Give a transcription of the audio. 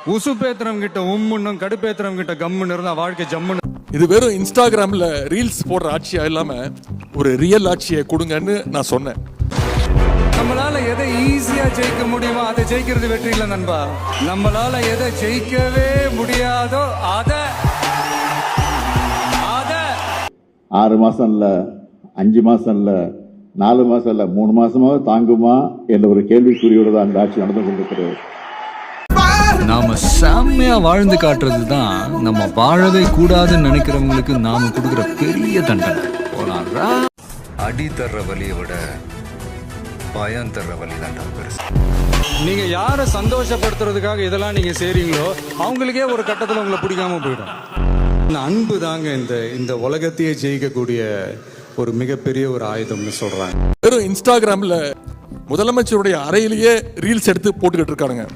உசுப்பேத்திரம் கிட்ட உம்முன்னும் கடுப்பேத்திரம் கிட்ட கம்முன்னு இருந்தா வாழ்க்கை ஜம்முன்னு. இது வெறும் இன்ஸ்டாகிராம்ல ரீல்ஸ் போடுற ஆட்சியா இல்லாம ஒரு ரியல் ஆட்சியை கொடுங்கன்னு நான் சொன்னேன். நம்மளால எதை ஈஸியா ஜெயிக்க முடியுமோ அதை ஜெயிக்கிறது வெற்றி இல்லை நண்பா. நம்மளால எதை ஜெயிக்கவே முடியாதோ அதை 6 மாசம் இல்ல, 5 மாசம் இல்ல, 4 மாசம் இல்ல, 3 மாசமாவது தாங்குமா என்ற ஒரு கேள்விக்குறியோடு தான் அந்த ஆட்சி நடந்து கொண்டிருக்கிறது. நாம செம்மையா வாழ்ந்து காட்டுறது தான் நம்ம வாழவே கூடாதுன்னு நினைக்கிறவங்களுக்கு நாம கொடுக்குற பெரிய தண்டனை. அடி தர்ற வலியை விட பயம் தர்ற வலி தான் பெருசு. நீங்க யாரை சந்தோஷப்படுத்துறதுக்காக இதெல்லாம் நீங்க செய்றீங்களோ அவங்களுக்கே ஒரு கட்டத்துல உங்களை பிடிக்காம போயிடும். அன்பு தாங்க இந்த உலகத்தையே ஜெயிக்கக்கூடிய ஒரு மிகப்பெரிய ஒரு ஆயுதம்னு சொல்றாங்க. வெறும் இன்ஸ்டாகிராம்ல முதலமைச்சருடைய அறையிலேயே ரீல்ஸ் எடுத்து போட்டுக்கிட்டு இருக்கானுங்க.